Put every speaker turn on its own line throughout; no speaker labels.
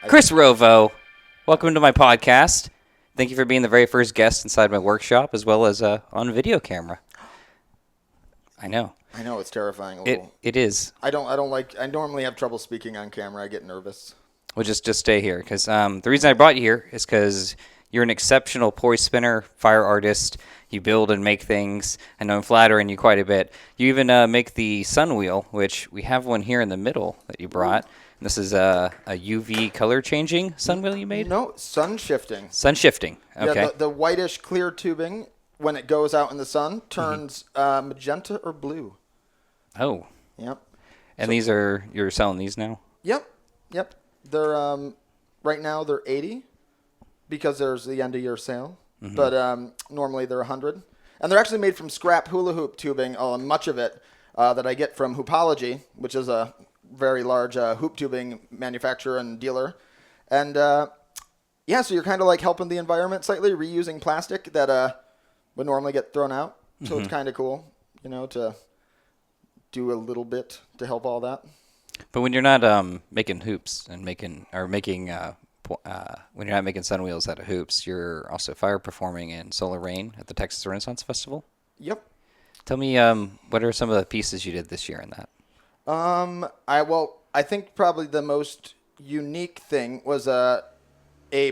Chris Rovo, welcome to my podcast. Thank you for being the very first guest inside my workshop, as well as on video camera. I know.
I know, it's terrifying a
It
little.
it is.
I normally have trouble speaking on camera. I get nervous.
Well, just stay here, because the reason I brought you here is because you're an exceptional poi spinner, fire artist. You build and make things. I know I'm flattering you quite a bit. You even make the sunwheel, which we have one here in the middle that you brought. This is a UV color changing sunwheel you made?
No, sun shifting.
Sun shifting. Okay.
Yeah, the whitish clear tubing, when it goes out in the sun, turns magenta or blue.
Oh.
Yep.
And you're selling these now?
Yep. They're right now they're 80 because there's the end of year sale. Mm-hmm. But normally they're 100. And they're actually made from scrap hula hoop tubing, much of it that I get from Hoopology, which is a very large hoop tubing manufacturer and dealer. And so you're kind of like helping the environment slightly, reusing plastic that would normally get thrown out. So It's kind of cool, to do a little bit to help all that.
But when you're not making hoops and when you're not making sunwheels out of hoops, you're also fire performing in Solar Rain at the Texas Renaissance Festival.
Yep.
Tell me, what are some of the pieces you did this year in that?
I think probably the most unique thing was a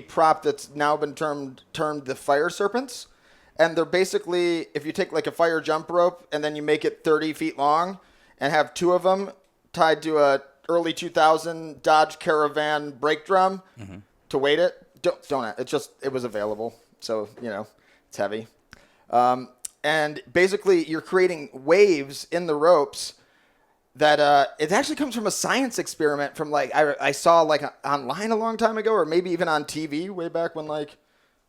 prop that's now been termed the fire serpents. And they're basically, if you take like a fire jump rope and then you make it 30 feet long and have two of them tied to a early 2000 Dodge Caravan brake drum to weight it. It was available. So, it's heavy. And basically you're creating waves in the ropes that it actually comes from a science experiment from I saw online a long time ago, or maybe even on TV way back when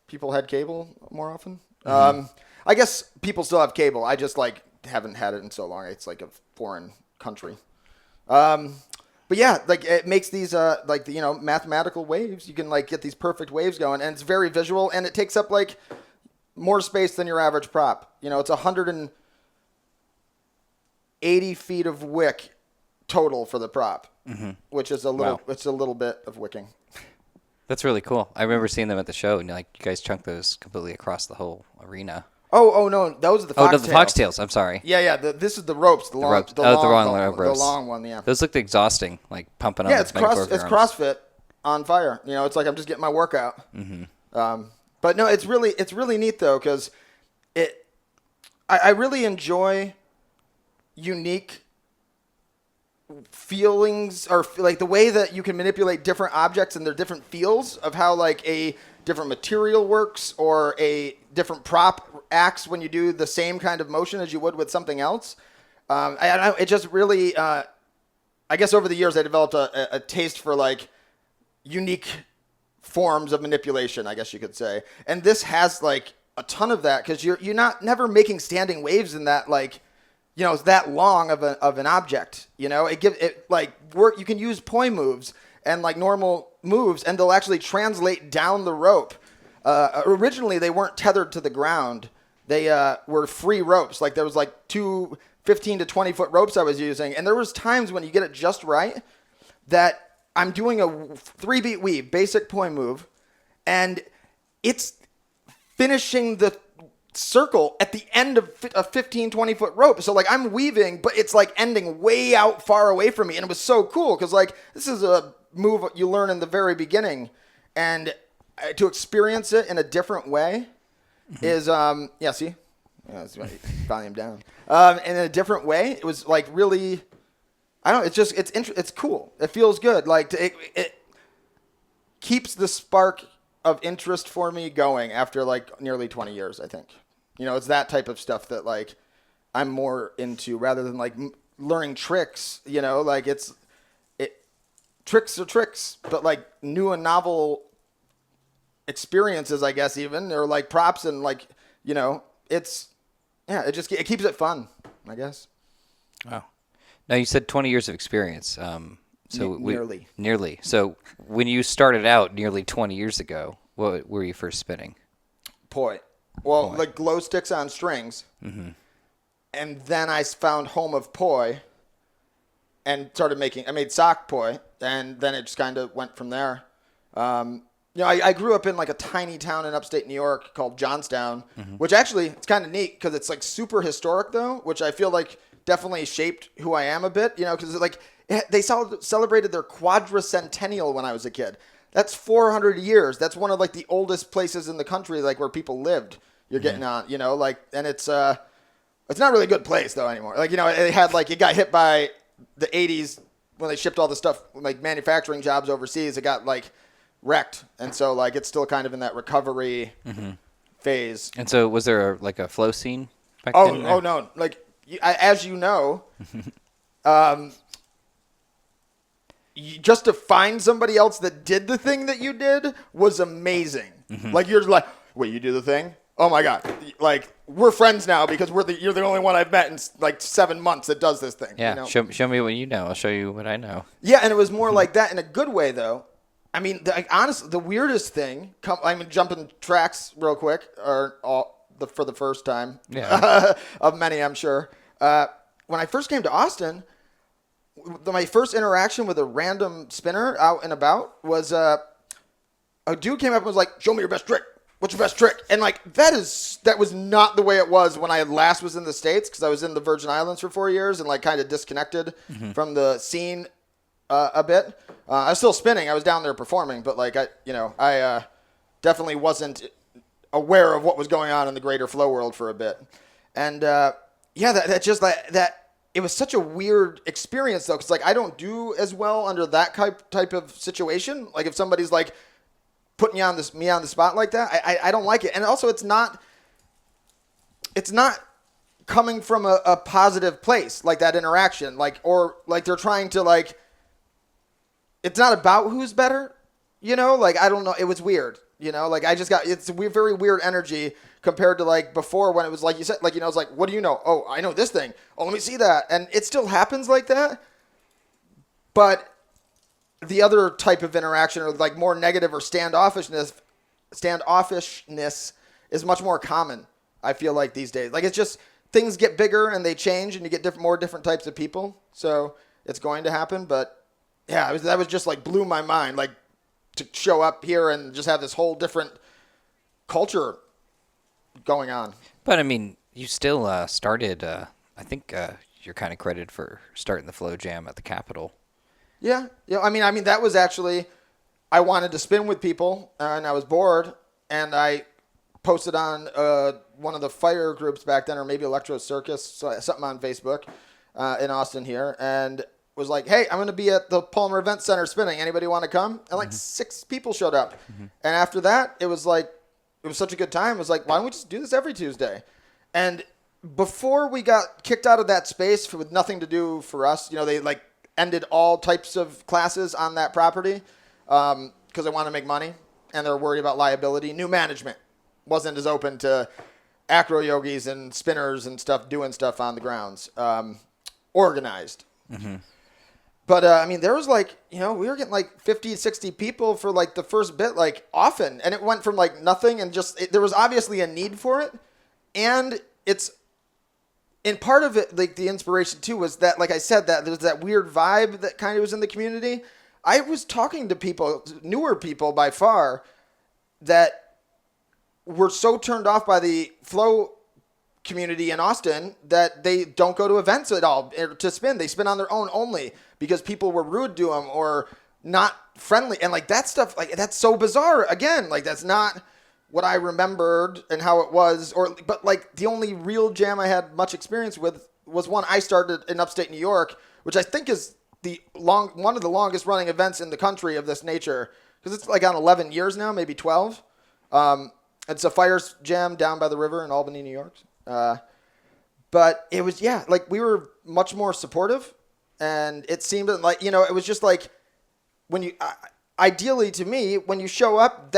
people had cable more often. I guess people still have cable. I just haven't had it in so long. It's like a foreign country. But yeah, it makes these mathematical waves. You can get these perfect waves going, and it's very visual, and it takes up more space than your average prop. It's 180 feet of wick total for the prop, which is a little. Wow. It's a little bit of wicking.
That's really cool. I remember seeing them at the show, and you guys chunked those completely across the whole arena.
Oh no, those are the foxtails.
Oh, the foxtails. I'm sorry.
Yeah. This is the ropes. The ropes.
The long ropes.
The long one. Yeah.
Those looked exhausting, pumping on.
Yeah, it's CrossFit on fire. It's like I'm just getting my workout. But no, it's really neat though, because I really enjoy unique feelings, or the way that you can manipulate different objects and their different feels of how a different material works, or a different prop acts when you do the same kind of motion as you would with something else. It just really, I guess over the years I developed a taste for unique forms of manipulation, I guess you could say. And this has a ton of that, because you're never making standing waves in that it's that long of an object. It gives it work. You can use poi moves and normal moves, and they'll actually translate down the rope. Originally, they weren't tethered to the ground. They were free ropes. There was two 15 to 20 foot ropes I was using, and there was times when you get it just right that I'm doing a 3-beat weave, basic poi move, and it's finishing the circle at the end of a 15, 20 foot rope. So I'm weaving, but it's ending way out far away from me. And it was so cool, because this is a move you learn in the very beginning, and to experience it in a different way is, that's right, volume down. In a different way, it was really, I don't know, it's cool. It feels good. It keeps the spark of interest for me going after nearly 20 years, I think. It's that type of stuff that I'm more into, rather than learning tricks. Tricks are tricks, but new and novel experiences, I guess, even, or props, and it keeps it fun, I guess.
Wow. Now you said 20 years of experience. Nearly. So when you started out nearly 20 years ago, what were you first spinning?
Poi. Well, glow sticks on strings. Mm-hmm. And then I found Home of Poi and started I made sock poi, and then it just kind of went from there. I grew up in like a tiny town in upstate New York called Johnstown, which actually it's kind of neat because it's like super historic though, which I feel like definitely shaped who I am a bit, because like they celebrated their quadricentennial when I was a kid. That's 400 years. That's one of like the oldest places in the country, like where people lived. You're getting on, and it's not really a good place though anymore. Like, it had like, it got hit by the 80s when they shipped all the stuff, like manufacturing jobs overseas. It got like wrecked. And so like, it's still kind of in that recovery phase.
And so was there a flow scene back then?
Oh no. Like, as you know, just to find somebody else that did the thing that you did was amazing. Like, you're like, wait, you do the thing? Oh my God. Like, we're friends now because you're the only one I've met in like 7 months that does this thing.
Yeah. Show me what you know. I'll show you what I know.
Yeah. And it was more like that in a good way though. I mean, honestly, the weirdest thing, jumping tracks real quick for the first time of many, I'm sure. When I first came to Austin, my first interaction with a random spinner out and about was a dude came up and was like, "Show me your best trick. What's your best trick?" And like that was not the way it was when I last was in the States, because I was in the Virgin Islands for 4 years and like kind of disconnected from the scene a bit. I was still spinning. I was down there performing, but like I definitely wasn't aware of what was going on in the greater flow world for a bit. And that it was such a weird experience though, because like I don't do as well under that type of situation. Like if somebody's like putting me on the spot like that, I don't like it. And also it's not coming from a positive place, like that interaction, or they're trying to like, it's not about who's better, like, I don't know. It was weird, like I just it's a very weird energy compared to like before when it was like you said, like, it's like, what do you know? Oh, I know this thing. Oh, let me see that. And it still happens like that. But the other type of interaction, or like more negative or standoffishness is much more common, I feel like, these days. Like, it's just things get bigger and they change and you get more different types of people. So it's going to happen. But yeah, that was just like blew my mind, like to show up here and just have this whole different culture going on.
But I mean, you still started, I think you're kind of credited for starting the Flow Jam at the Capitol.
Yeah. I mean, that was actually, I wanted to spin with people and I was bored, and I posted on one of the fire groups back then, or maybe Electro Circus, something on Facebook in Austin here, and was like, hey, I'm going to be at the Palmer Event Center spinning. Anybody want to come? And like 6 people showed up. And after that, it was like, it was such a good time. It was like, why don't we just do this every Tuesday? And before we got kicked out of that space with nothing to do for us, they like ended all types of classes on that property because they want to make money and they're worried about liability. New management wasn't as open to acro yogis and spinners and stuff doing stuff on the grounds, organized. But I mean, there was like, we were getting like 50, 60 people for like the first bit, like often. And it went from like nothing and just, there was obviously a need for it. And and part of it, like the inspiration too, was that, like I said, that there's that weird vibe that kind of was in the community. I was talking to people, newer people by far, that were so turned off by the flow community in Austin that they don't go to events at all to spin. They spin on their own only because people were rude to them or not friendly. And like that stuff, like that's so bizarre. Again, like that's not what I remembered and how it was, but like the only real jam I had much experience with was one I started in upstate New York, which I think is one of the longest running events in the country of this nature, because it's like on 11 years now, maybe 12. It's a fire jam down by the river in Albany, New York. But it was, like we were much more supportive, and it seemed like, it was just like when you, ideally to me, when you show up,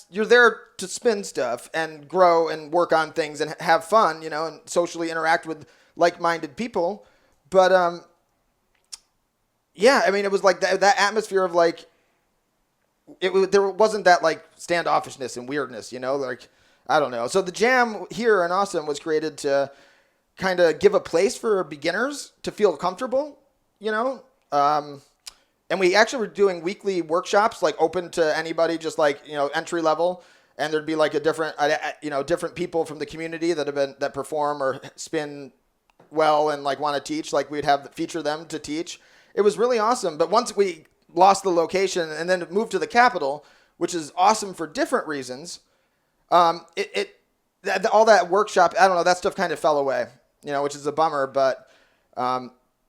you're there to spin stuff and grow and work on things and have fun, and socially interact with like-minded people. But, I mean, it was like that atmosphere of like, there wasn't that like standoffishness and weirdness, like, I don't know. So the jam here in Austin was created to kind of give a place for beginners to feel comfortable, And we actually were doing weekly workshops, like open to anybody, just like, entry level. And there'd be like a different, different people from the community that perform or spin well and like want to teach. Like we'd feature them to teach. It was really awesome. But once we lost the location and then moved to the capital, which is awesome for different reasons, all that workshop, I don't know, that stuff kind of fell away, which is a bummer. But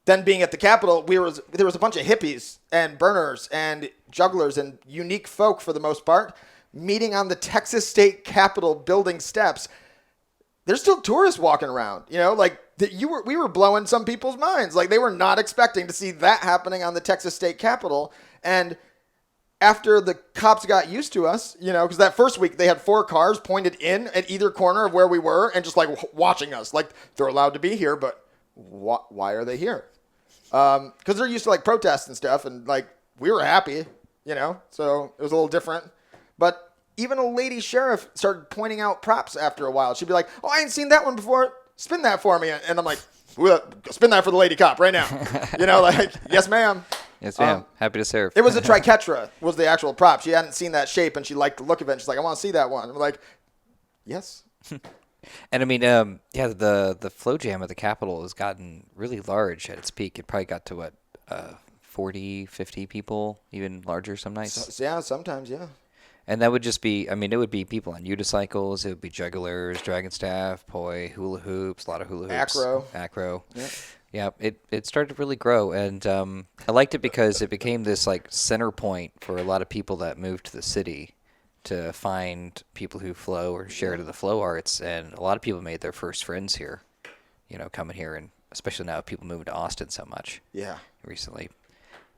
then being at the Capitol, there was a bunch of hippies and burners and jugglers and unique folk for the most part meeting on the Texas State Capitol building steps. There's still tourists walking around, we were blowing some people's minds. Like they were not expecting to see that happening on the Texas State Capitol. And after the cops got used to us, because that first week they had 4 cars pointed in at either corner of where we were and just like watching us. Like they're allowed to be here, but why are they here? Because they're used to like protests and stuff, and like we were happy, so it was a little different. But even a lady sheriff started pointing out props after a while. She'd be like, "Oh, I ain't seen that one before. Spin that for me." And I'm like, "Spin that for the lady cop right now." Like, "Yes, ma'am."
Yes, ma'am. Happy to serve.
It was a triquetra was the actual prop. She hadn't seen that shape, and she liked the look of it. And she's like, "I want to see that one." I'm like, "Yes."
And I mean, the flow jam at the Capitol has gotten really large at its peak. It probably got to 40, 50 people, even larger some nights.
Yeah, sometimes, yeah.
And that would just be, it would be people on unicycles, it would be jugglers, dragon staff, poi, hula hoops, a lot of hula hoops. Acro. Yeah. Yeah, it started to really grow, and I liked it because it became this like center point for a lot of people that moved to the city to find people who flow or share to the flow arts, and a lot of people made their first friends here, coming here, and especially now people moving to Austin so much.
Yeah.
Recently.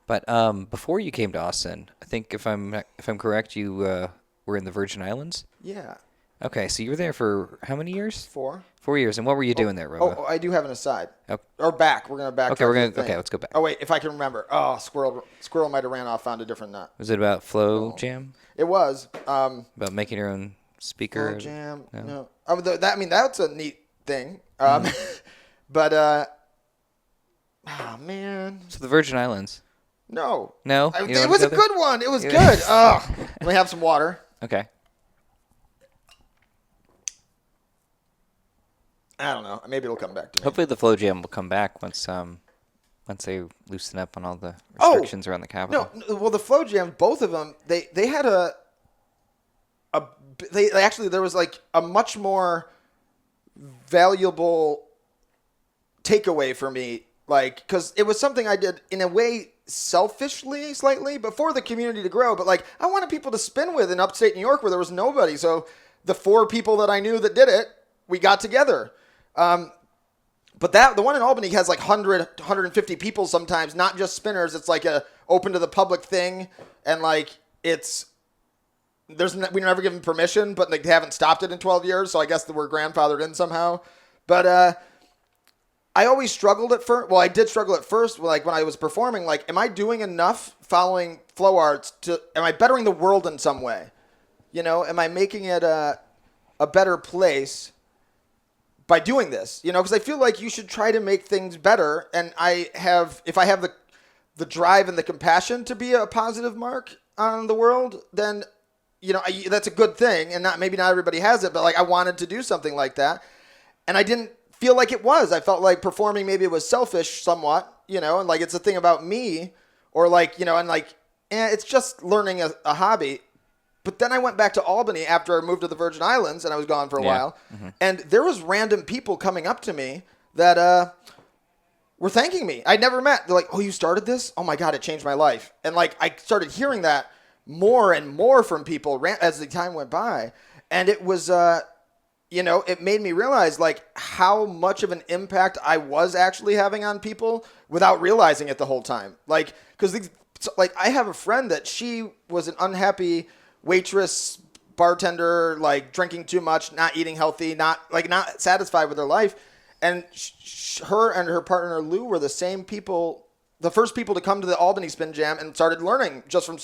But before you came to Austin, I think if I'm correct, you were in the Virgin Islands?
Yeah.
Okay, so you were there for how many years?
4.
4 years. And what were you doing there, Rovo?
Oh, I do have an aside. Oh. Or back. We're going to back.
Okay, let's go back.
Oh, wait, if I can remember. Oh, squirrel might have ran off, found a different nut.
Was it about flow jam?
It was.
About making your own speaker?
Flow jam. No. That's a neat thing. But, oh, man.
So the Virgin Islands.
No.
No?
It was a good one. It was good. Oh, let me have some water.
Okay.
I don't know. Maybe it'll come back to me.
Hopefully the flow jam will come back once they loosen up on all the restrictions around the Capitol.
No, well, the flow jam, both of them, they had there was like a much more valuable takeaway for me, like, because it was something I did in a way selfishly slightly, but for the community to grow. But like, I wanted people to spin with in upstate New York where there was nobody. So the 4 people that I knew that did it, we got together. But the one in Albany has like 100, 150 people sometimes, not just spinners. It's like a open to the public thing. And like, we never give them permission, but they haven't stopped it in 12 years. So I guess we're grandfathered in somehow. But, I always struggled at first. Well, I did struggle at first, like when I was performing, like, am I doing enough following flow arts am I bettering the world in some way? Am I making it a better place by doing this? Because I feel like you should try to make things better. And if I have the drive and the compassion to be a positive mark on the world, then, that's a good thing. And maybe not everybody has it, but like I wanted to do something like that. And I didn't feel like it was. I felt like performing, maybe it was selfish somewhat, and like it's a thing about me, or like, and like, it's just learning a hobby. But then I went back to Albany after I moved to the Virgin Islands, and I was gone for a while. Mm-hmm. And there was random people coming up to me that were thanking me. I'd never met. They're like, "Oh, you started this? Oh my God, it changed my life." And like, I started hearing that more and more from people as the time went by. And it was, it made me realize like how much of an impact I was actually having on people without realizing it the whole time. Like, because I have a friend that she was an unhappy waitress, bartender, like drinking too much, not eating healthy, not satisfied with her life. And her and her partner Lou were the first people to come to the Albany Spin Jam and started learning just from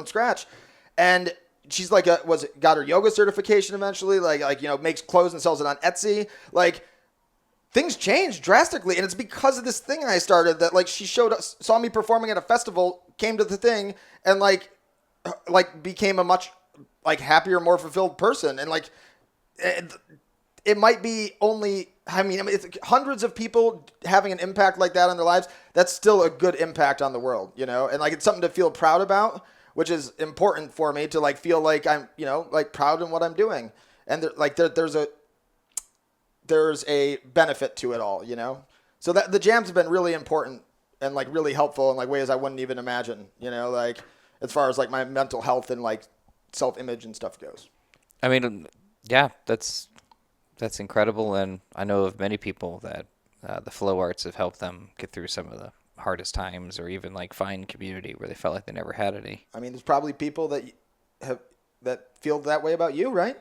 scratch. And she's like got her yoga certification eventually, makes clothes and sells it on Etsy. Like, things changed drastically, and it's because of this thing I started that like she saw me performing at a festival, came to the thing, and like became a much like happier, more fulfilled person, and like it might be only. I mean, it's hundreds of people having an impact like that on their lives. That's still a good impact on the world, you know, and like it's something to feel proud about, which is important for me to like feel like I'm, you know, like proud in what I'm doing, and there's a benefit to it all, you know? So that the jams have been really important and like really helpful in like ways I wouldn't even imagine, you know, like as far as like my mental health and like self-image and stuff goes.
I mean, yeah, that's incredible. And I know of many people that the flow arts have helped them get through some of the hardest times or even like find community where they felt like they never had any.
I mean, there's probably people that feel that way about you, right?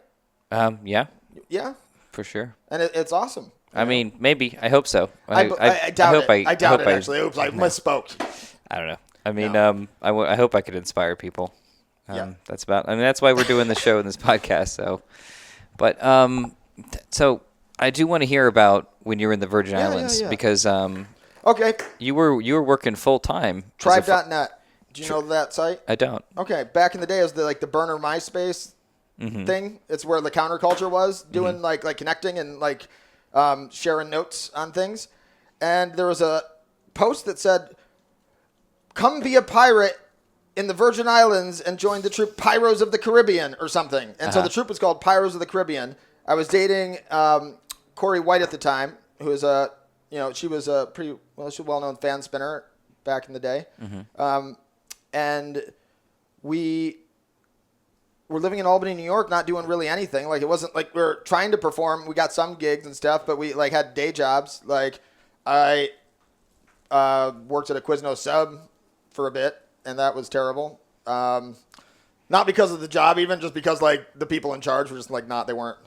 Yeah.
Yeah.
For sure.
And it's awesome.
I mean, maybe. I hope so.
I doubt it. I doubt it, actually. Oops, I misspoke.
I don't know. I mean, I hope I could inspire people.
Yeah.
That's why we're doing the show and this podcast. So, but so I do want to hear about when you were in the Virgin Islands because
okay,
you were working full time.
Tribe.net. Do you know that site?
I don't.
Okay, back in the day, it was the burner MySpace thing. It's where the counterculture was doing like connecting and like sharing notes on things. And there was a post that said, "Come be a pirate in the Virgin Islands and join the troop Pyros of the Caribbean," or something. And so the troop was called Pyros of the Caribbean. I was dating Corey White at the time, who was she was a pretty well-known fan spinner back in the day. And we were living in Albany, New York, not doing really anything. Like, it wasn't like we were trying to perform. We got some gigs and stuff, but we like had day jobs. Like, I worked at a Quiznos sub for a bit, and that was terrible. Not because of the job, even just because like the people in charge were just like they weren't.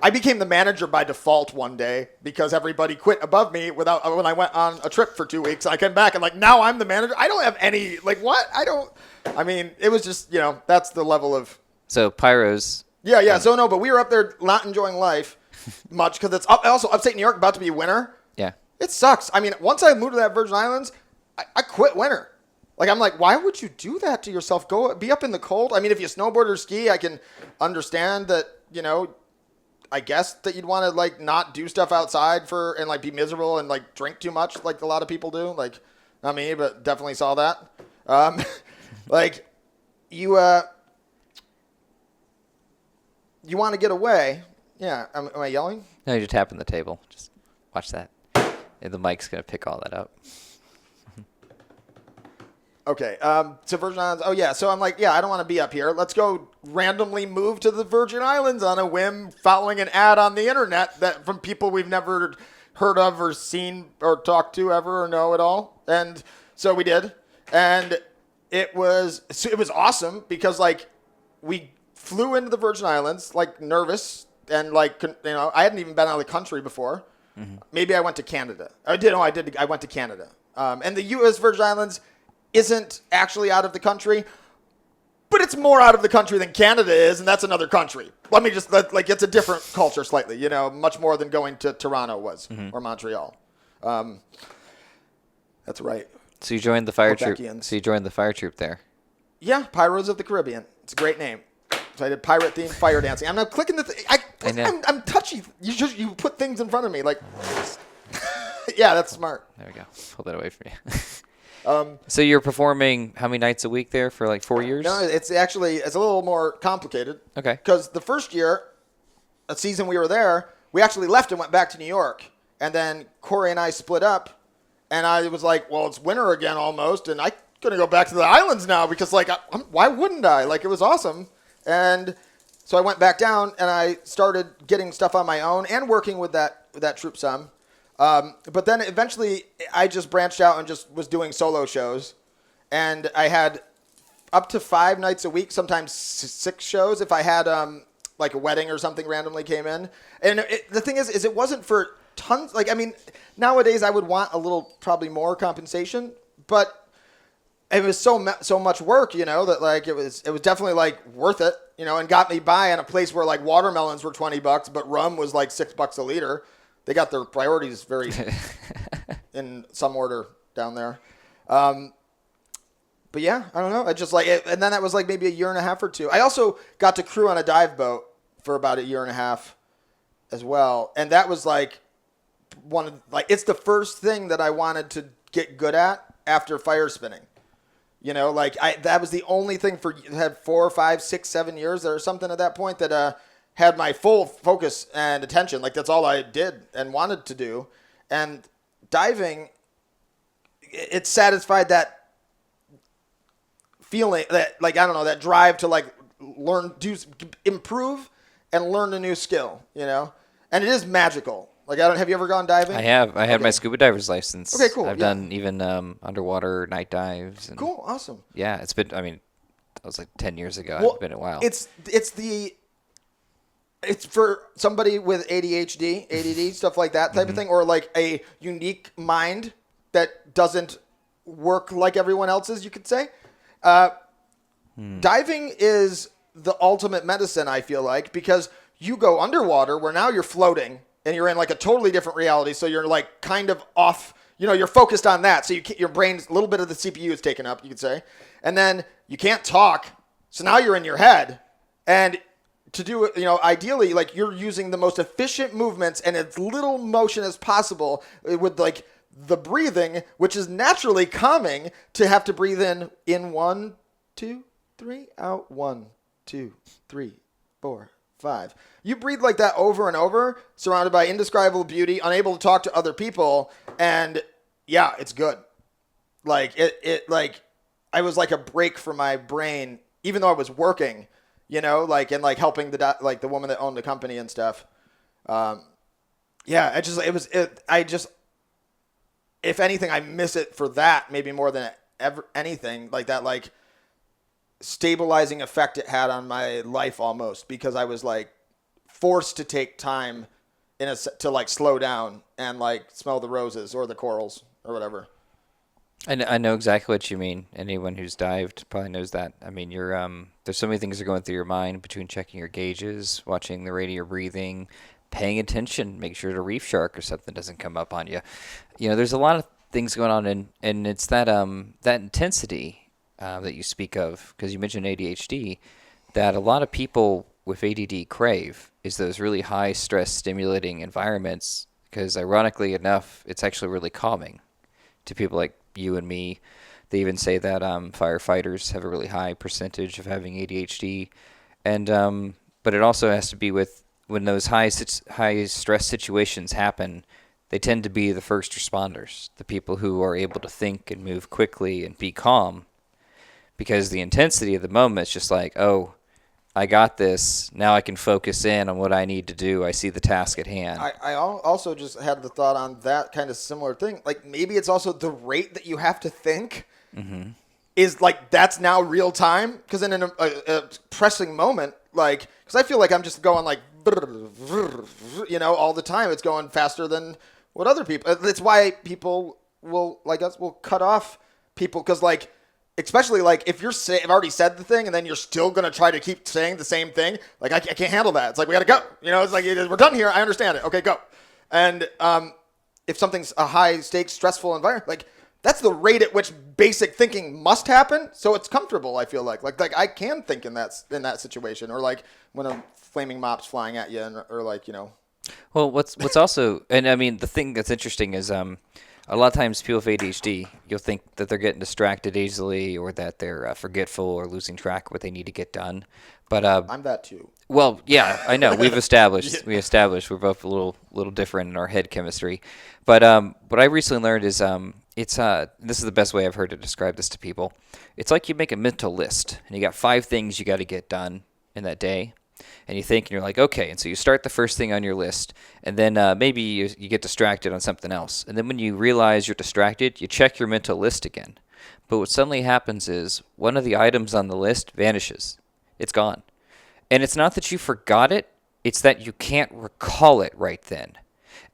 I became the manager by default one day because everybody quit above me when I went on a trip for 2 weeks. I came back and like, now I'm the manager. I don't have any, like, what? I mean, it was just, that's the level of.
So Pyros.
Yeah. So no, but we were up there not enjoying life much because it's also upstate New York, about to be winter.
Yeah.
It sucks. I mean, once I moved to that Virgin Islands, I quit winter. Like, I'm like, why would you do that to yourself? Go be up in the cold. I mean, if you snowboard or ski, I can understand that, I guess that you'd want to like not do stuff outside and like be miserable and like drink too much like a lot of people do. Like, not me, but definitely saw that. Like you want to get away. Yeah. Am I yelling?
No, you're tapping the table. Just watch that. And the mic's going to pick all that up.
Okay, so Virgin Islands. Oh, yeah, so I'm like, I don't want to be up here. Let's go randomly move to the Virgin Islands on a whim, following an ad on the internet that from people we've never heard of or seen or talked to ever or know at all. And so we did. And it was awesome because, like, we flew into the Virgin Islands, like, nervous. And, like, I hadn't even been out of the country before. Mm-hmm. Maybe I went to Canada. I did. I went to Canada. And the U.S. Virgin Islands isn't actually out of the country, but it's more out of the country than Canada is, and that's another country. Let me just, it's a different culture slightly, much more than going to Toronto was, or Montreal. That's right.
So you joined the fire troop. So you joined the fire troop there.
Yeah, Pyros of the Caribbean. It's a great name. So I did pirate-themed fire dancing. I'm now clicking the thing.
I know.
I'm touchy. You put things in front of me, like, yeah, that's smart.
There we go. Pull that away from you. So you're performing how many nights a week there for like 4 years?
No, it's a little more complicated.
Okay.
Because the first year, a season we were there, we actually left and went back to New York. And then Corey and I split up. And I was like, well, it's winter again almost. And I'm going to go back to the islands now because, like, why wouldn't I? Like, it was awesome. And so I went back down and I started getting stuff on my own and working with that troop some. But then eventually I just branched out and just was doing solo shows, and I had up to 5 nights a week, sometimes 6 shows if I had like a wedding or something randomly came in. And the thing is it wasn't for tons. Like, I mean, nowadays I would want a little probably more compensation, but it was so much work, that like it was definitely like worth it, and got me by in a place where like watermelons were $20, but rum was like $6 a liter. they got their priorities very in some order down there. But yeah, I don't know. I just like it. And then that was like maybe a year and a half or two. I also got to crew on a dive boat for about a year and a half as well. And that was like it's the first thing that I wanted to get good at after fire spinning. You know, like that was the only thing had 4, 5, 6, 7 years or something at that point that had my full focus and attention. Like that's all I did and wanted to do. And diving, it satisfied that feeling that, like, I don't know, that drive to like improve and learn a new skill, you know? And it is magical. Like, have you ever gone diving?
I have. I had my scuba diver's license.
Okay, cool.
I've done even underwater night dives. And
cool, awesome.
Yeah, it's been, I mean, that was like 10 years ago. It's been a while.
It's for somebody with ADHD, ADD, stuff like that type of thing, or like a unique mind that doesn't work like everyone else's, you could say. Diving is the ultimate medicine, I feel like, because you go underwater where now you're floating and you're in like a totally different reality. So you're like kind of off, you know, you're focused on that. So your brain's a little bit of the CPU is taken up, you could say. And then you can't talk. So now you're in your head. And to do it, you know, ideally, like you're using the most efficient movements and as little motion as possible with like the breathing, which is naturally calming to have to breathe in 1, 2, 3, out 1, 2, 3, 4, 5. You breathe like that over and over, surrounded by indescribable beauty, unable to talk to other people, and yeah, it's good. Like it like I was like a break for my brain, even though I was working, you know, like and like helping the woman that owned the company and stuff. Yeah, if anything, I miss it for that maybe more than ever anything, like that like stabilizing effect it had on my life almost, because I was like forced to take time to like slow down and like smell the roses or the corals or whatever.
I know exactly what you mean. Anyone who's dived probably knows that. I mean, you're there's so many things that are going through your mind between checking your gauges, watching the rate of your breathing, paying attention, make sure the reef shark or something doesn't come up on you. You know, there's a lot of things going on, and it's that that intensity that you speak of, because you mentioned ADHD, that a lot of people with ADD crave is those really high stress stimulating environments, because ironically enough, it's actually really calming to people like you and me. They even say that firefighters have a really high percentage of having ADHD, and but it also has to be with when those high stress situations happen, they tend to be the first responders, the people who are able to think and move quickly and be calm, because the intensity of the moment is just like, oh, I got this. Now I can focus in on what I need to do. I see the task at hand.
I also just had the thought on that kind of similar thing. Like maybe it's also the rate that you have to think is like that's now real time. Because in a pressing moment, like, because I feel like I'm just going like, you know, all the time. It's going faster than what other people. That's why people will like us will cut off people, because like. Especially like if I've already said the thing and then you're still going to try to keep saying the same thing. Like I can't handle that. It's like, we got to go. You know, it's like, we're done here. I understand it. Okay, go. And if something's a high stakes, stressful environment, like that's the rate at which basic thinking must happen. So it's comfortable. I feel like I can think in that situation, or like when a flaming mop's flying at you or like, you know.
Well, what's also, and I mean, the thing that's interesting is, a lot of times people with ADHD, you'll think that they're getting distracted easily, or that they're forgetful or losing track of what they need to get done. But
I'm that too.
Well, yeah, I know. We've established we're both a little different in our head chemistry. But what I recently learned is this is the best way I've heard to describe this to people. It's like you make a mental list, and you got 5 things you got to get done in that day. And you think, and you're like, okay. And so you start the first thing on your list, and then maybe you get distracted on something else. And then when you realize you're distracted, you check your mental list again. But what suddenly happens is one of the items on the list vanishes. It's gone. And it's not that you forgot it. It's that you can't recall it right then.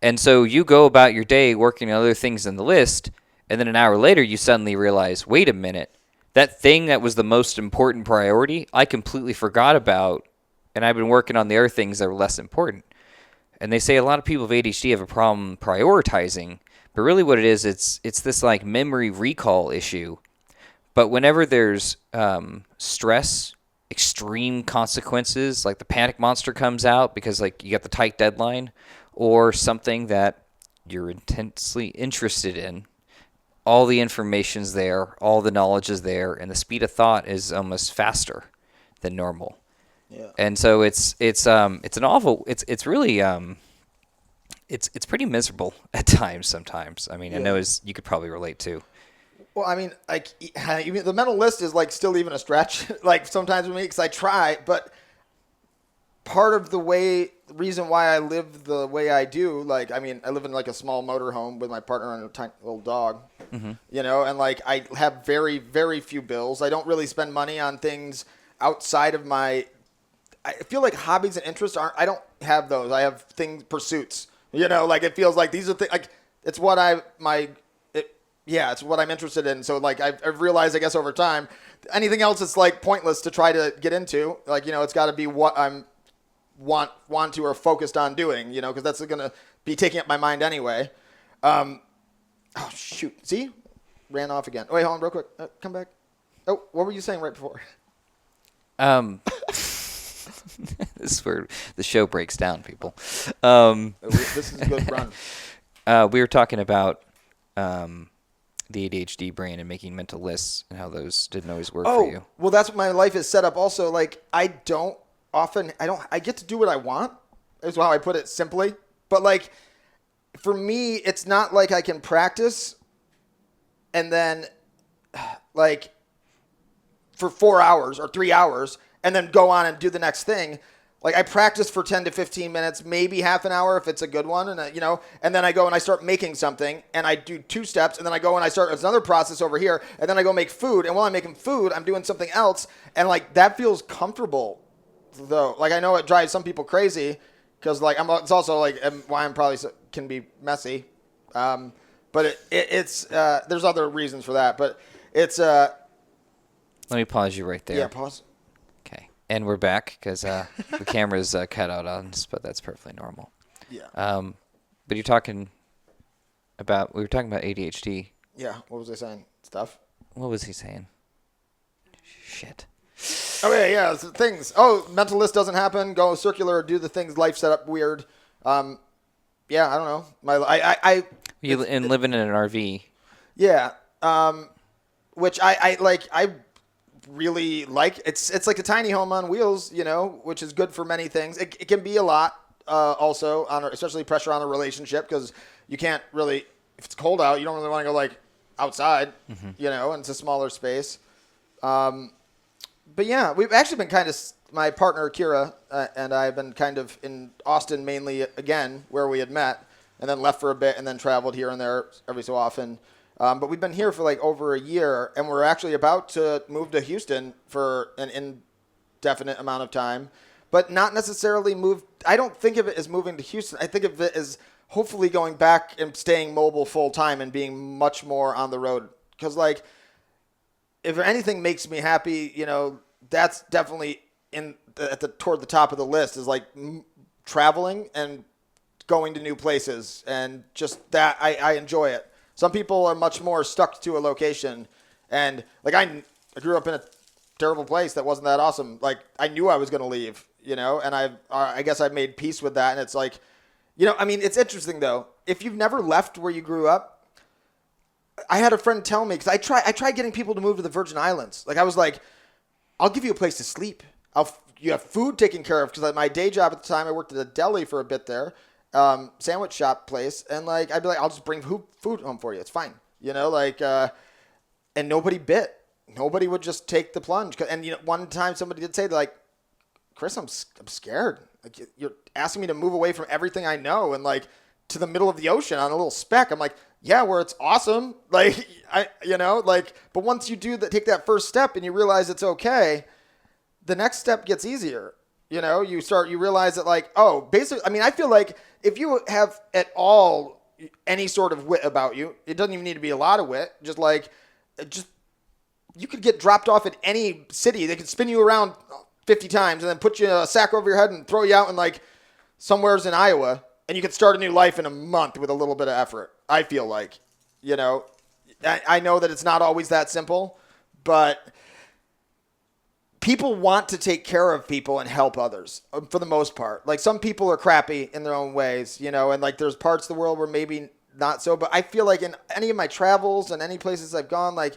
And so you go about your day working on other things in the list, and then an hour later you suddenly realize, wait a minute, that thing that was the most important priority, I completely forgot about. And I've been working on the other things that were less important. And they say a lot of people with ADHD have a problem prioritizing, but really what it is, it's this like memory recall issue. But whenever there's stress, extreme consequences, like the panic monster comes out because like you got the tight deadline, or something that you're intensely interested in, all the information's there, all the knowledge is there, and the speed of thought is almost faster than normal.
Yeah.
And so it's an awful, it's really it's pretty miserable at times sometimes. I mean, I know you could probably relate to.
Well, I mean, like, even the mental list is like still even a stretch. Like sometimes for me, because I try, but part of the reason why I live the way I do, like, I mean, I live in like a small motorhome with my partner and a tiny little dog, you know, and like I have very, very few bills. I don't really spend money on things outside of my. I feel like hobbies and interests I don't have those. I have pursuits. You know, like it feels like these are things. Like it's what it's what I'm interested in. So like I've realized, I guess, over time, anything else is like pointless to try to get into. Like, you know, it's got to be what I'm want to or focused on doing. You know, because that's going to be taking up my mind anyway. Oh shoot! See, ran off again. Wait, hold on, real quick. Come back. Oh, what were you saying right before?
This is where the show breaks down, people.
This is a good run.
We were talking about the ADHD brain and making mental lists and how those didn't always work for you.
Well, that's what my life is set up also. Like, I get to do what I want, is how I put it simply. But, like, for me, it's not like I can practice and then, like, for 4 hours or 3 hours and then go on and do the next thing. Like, I practice for 10 to 15 minutes, maybe half an hour if it's a good one, and you know, and then I go and I start making something, and I do 2 steps, and then I go and I start another process over here, and then I go make food, and while I'm making food, I'm doing something else, and like that feels comfortable, though. Like, I know it drives some people crazy, because like it's also like why I'm probably can be messy, but it's there's other reasons for that, but it's
Let me pause you right there.
Yeah, pause.
Okay. And we're back because the camera's cut out on us, but that's perfectly normal.
Yeah.
But we were talking about ADHD.
Yeah. What was I saying? Stuff.
What was he saying? Shit.
Oh yeah. Things. Oh, mental list doesn't happen. Go circular. Do the things. Life set up weird. Yeah. I don't know. Living
in an RV.
Yeah. Which I like. I really like. It's like a tiny home on wheels, you know, which is good for many things. It can be a lot, also especially pressure on a relationship, because you can't really, if it's cold out, you don't really want to go like outside, you know, and it's a smaller space. But yeah, we've actually been kind of, my partner Kira and I have been kind of in Austin mainly again, where we had met, and then left for a bit, and then traveled here and there every so often. But we've been here for like over a year, and we're actually about to move to Houston for an indefinite amount of time, but not necessarily move. I don't think of it as moving to Houston. I think of it as hopefully going back and staying mobile full time and being much more on the road. Because like, if anything makes me happy, you know, that's definitely toward the top of the list, is like traveling and going to new places, and just that I enjoy it. Some people are much more stuck to a location, and like I grew up in a terrible place that wasn't that awesome. Like, I knew I was going to leave, you know, and I guess I made peace with that. And it's like, you know, I mean, it's interesting though. If you've never left where you grew up, I had a friend tell me, because I tried getting people to move to the Virgin Islands. Like, I was like, I'll give you a place to sleep. You have food taken care of, because my day job at the time, I worked at a deli for a bit there. Sandwich shop place, and like I'd be like, I'll just bring food home for you. It's fine, you know. Like, and nobody bit. Nobody would just take the plunge. And you know, one time somebody did say, like, Chris, I'm scared. Like, you're asking me to move away from everything I know and like to the middle of the ocean on a little speck. I'm like, yeah, where it's awesome. Like, but once you take that first step and you realize it's okay, the next step gets easier. You know, you realize that, like, oh, basically, I mean, I feel like if you have at all any sort of wit about you, it doesn't even need to be a lot of wit. Just you could get dropped off at any city. They could spin you around 50 times and then put you in a sack over your head and throw you out in like somewhere's in Iowa, and you could start a new life in a month with a little bit of effort. I feel like, I know that it's not always that simple, but people want to take care of people and help others for the most part. Like some people are crappy in their own ways, and like there's parts of the world where maybe not so, but I feel like in any of my travels and any places I've gone, like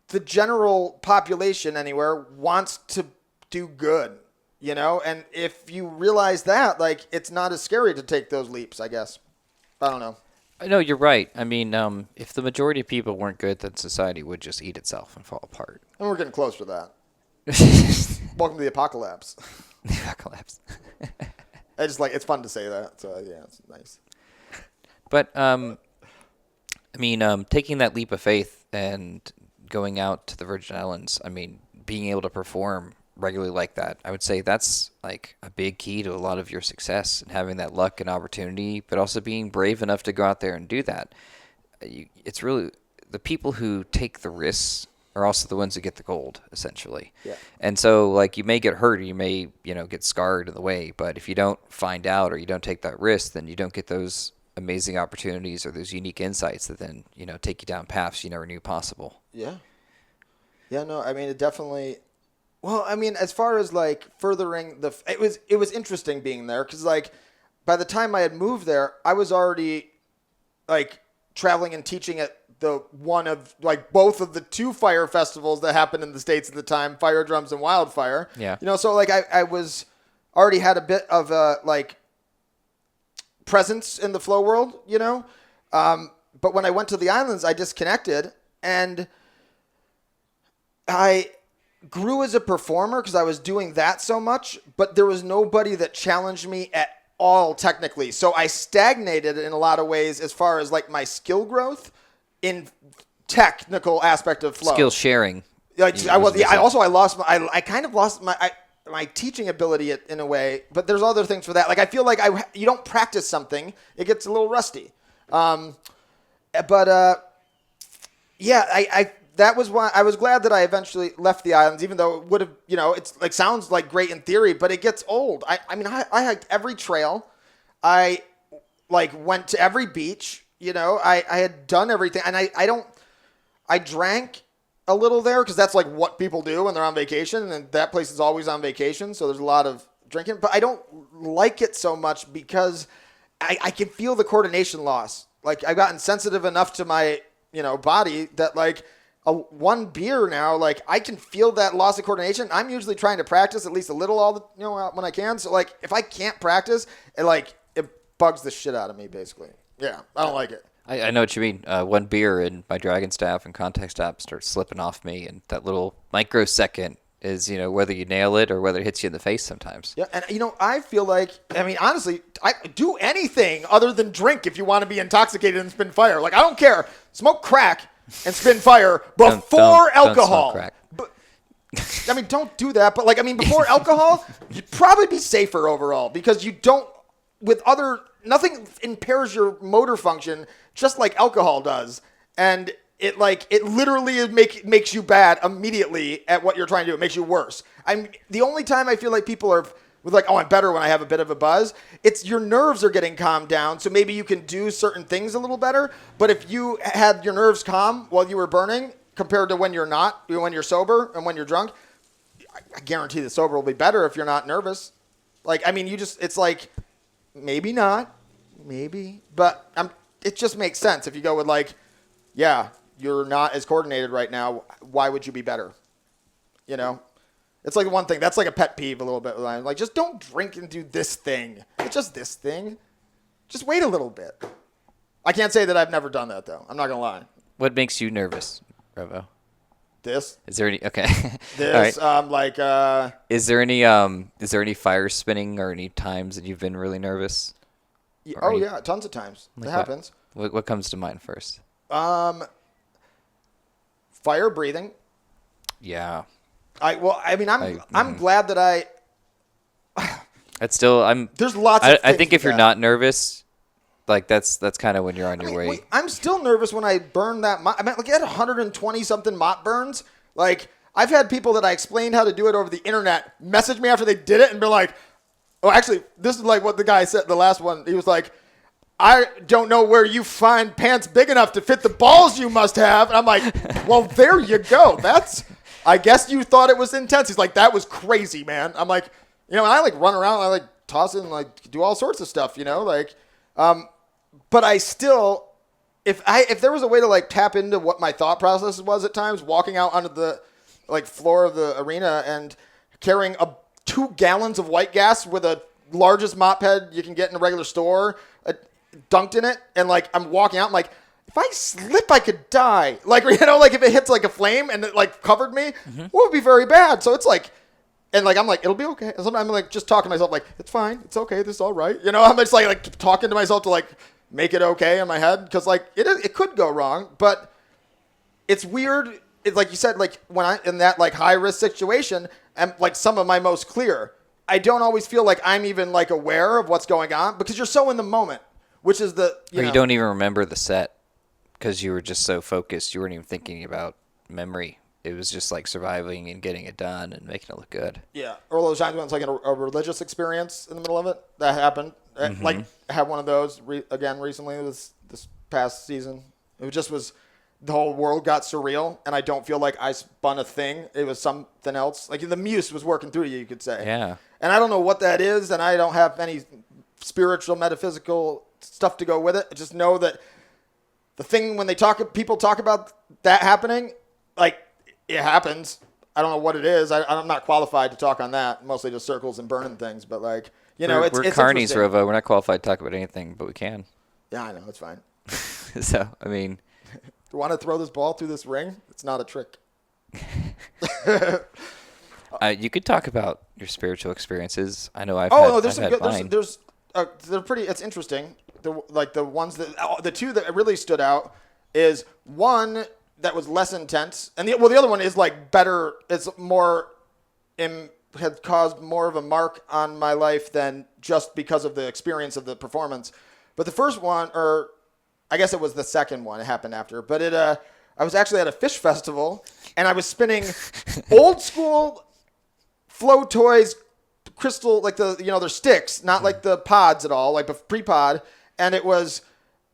the general population anywhere wants to do good, and if you realize that, like, it's not as scary to take those leaps, I guess. I don't know.
No, you're right. I mean, if the majority of people weren't good, then society would just eat itself and fall apart.
And we're getting close to that. Welcome to the apocalypse.
The apocalypse.
It's fun to say that. So yeah, it's nice.
But taking that leap of faith and going out to the Virgin Islands, being able to perform regularly like that, I would say that's like a big key to a lot of your success and having that luck and opportunity, but also being brave enough to go out there and do that. It's really the people who take the risks are also the ones who get the gold, essentially.
Yeah.
And so, like, you may get hurt or you may, get scarred in the way, but if you don't find out or you don't take that risk, then you don't get those amazing opportunities or those unique insights that then, take you down paths you never knew possible.
Yeah. Yeah, no, it definitely... Well, as far as, like, furthering it was interesting being there because, like, by the time I had moved there, I was already, like, traveling and teaching at both of the two fire festivals that happened in the States at the time, Fire Drums and Wildfire.
Yeah.
So, like, I was already had a bit of a, like, presence in the flow world, but when I went to the islands, I disconnected, and I grew as a performer because I was doing that so much, but there was nobody that challenged me at all technically. So I stagnated in a lot of ways as far as like my skill growth in technical aspect of flow.
Skill sharing.
Like I lost my teaching ability in a way, but there's other things for that. Like I feel like you don't practice something, it gets a little rusty. That was why I was glad that I eventually left the islands, even though it would have, it's like sounds like great in theory, but it gets old. I hiked every trail. I went to every beach, I had done everything. And I drank a little there because that's like what people do when they're on vacation. And that place is always on vacation. So there's a lot of drinking, but I don't like it so much because I can feel the coordination loss. Like I've gotten sensitive enough to my, body that like, one beer now, like I can feel that loss of coordination. I'm usually trying to practice at least a little when I can. So like if I can't practice, it bugs the shit out of me basically. Yeah, I don't like it.
I know what you mean. One beer and my Dragon Staff and Contact Staff starts slipping off me, and that little microsecond is whether you nail it or whether it hits you in the face sometimes.
Yeah, and I feel like honestly, I do anything other than drink if you want to be intoxicated and spin fire. Like I don't care. Smoke crack and spin fire before alcohol.
Don't smoke crack.
Don't do that. But before alcohol, you'd probably be safer overall because you don't, nothing impairs your motor function just like alcohol does. And it literally makes you bad immediately at what you're trying to do. It makes you worse. The only time I feel like people are with like, oh, I'm better when I have a bit of a buzz. It's your nerves are getting calmed down, so maybe you can do certain things a little better. But if you had your nerves calm while you were burning compared to when you're not, when you're sober and when you're drunk, I guarantee the sober will be better if you're not nervous. It's like, maybe not, maybe, but it just makes sense if you go with like, yeah, you're not as coordinated right now. Why would you be better? It's like one thing. That's like a pet peeve a little bit. Like, just don't drink and do this thing. It's just this thing. Just wait a little bit. I can't say that I've never done that, though. I'm not going to lie.
What makes you nervous, Rovo?
This.
Is there any... Okay.
This,
All right. Is there any fire spinning or any times that you've been really nervous?
Yeah, tons of times. It happens.
What comes to mind first?
Fire breathing.
Yeah.
I'm glad that
It's still
there's lots of
I think if you're not nervous, like that's kind of when you're on your way.
I'm still nervous when I burn that mop. I had 120 something mop burns. Like I've had people that I explained how to do it over the internet message me after they did it and be like, Oh, actually, this is like what the guy said. The last one, he was like, I don't know where you find pants big enough to fit the balls you must have. And I'm like, well, there you go. I guess you thought it was intense. He's like, that was crazy, man. I'm like, and I like run around, I like toss it and like do all sorts of stuff, like, but I still, if there was a way to like tap into what my thought process was at times, walking out onto the like floor of the arena and carrying 2 gallons of white gas with a largest mop head you can get in a regular store, dunked in it, and like I'm walking out, I'm like, if I slip, I could die. Like, like if it hits like a flame and it like covered me, it would be very bad. So it's like, and like I'm like, it'll be okay. And sometimes I'm like just talking to myself, like, it's fine, it's okay, this is all right. I'm just like talking to myself to like make it okay in my head, because like it could go wrong, but it's weird. It's like you said, like when I'm in that like high risk situation, and like some of my most clear, I don't always feel like I'm even like aware of what's going on, because you're so in the moment, which is
you don't even remember the set because you were just so focused. You weren't even thinking about memory. It was just like surviving and getting it done and making it look good.
Yeah. Or those times when it's like a religious experience in the middle of it. That happened. Like I had one of those again recently this past season. It just was, the whole world got surreal, and I don't feel like I spun a thing. It was something else. Like the muse was working through you could say.
Yeah.
And I don't know what that is, and I don't have any spiritual, metaphysical stuff to go with it. I just know that the thing when people talk about that happening, like, it happens. I don't know what it is. I'm not qualified to talk on that. Mostly just circles and burning things. But like,
we're
it's
carnies, Rovo. We're not qualified to talk about anything, but we can.
Yeah, I know. It's fine.
So, I mean,
you want to throw this ball through this ring? It's not a trick.
You could talk about your spiritual experiences. I know
there's some
had
good.
mine.
They're pretty. It's interesting. The ones the 2 that really stood out is one that was less intense, and the other one is like better. It's more, had caused more of a mark on my life than just because of the experience of the performance. But the first one, or I guess it was the second one, it happened after. But I was actually at a fish festival, and I was spinning old school flow toys, crystal, like they're sticks, not like the pods at all, like pre-pod, and it was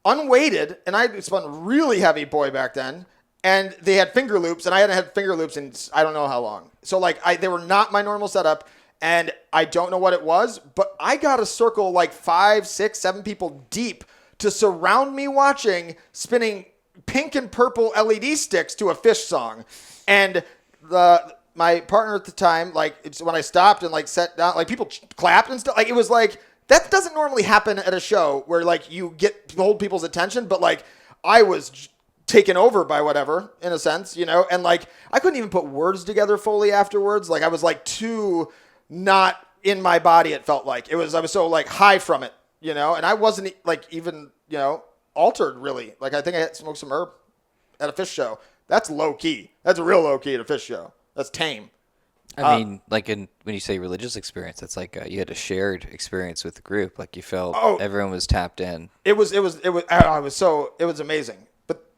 unweighted, and I spun really heavy boy back then. And they had finger loops, and I hadn't had finger loops in I don't know how long. So like they were not my normal setup, and I don't know what it was, but I got a circle like 5, 6, 7 people deep to surround me watching, spinning pink and purple LED sticks to a Fish song. And my partner at the time, like it's when I stopped and like sat down, like people clapped and stuff. Like it was like, that doesn't normally happen at a show where like you hold people's attention, but like I was taken over by whatever, in a sense, and like I couldn't even put words together fully afterwards. Like I was like too not in my body, it felt like. I was so like high from it, and I wasn't like even, altered really. Like I think I had smoked some herb at a Fish show. That's low key. That's real low key at a Fish show. That's tame.
I mean, like when you say religious experience, it's like you had a shared experience with the group. Like you felt everyone was tapped in. It was
amazing.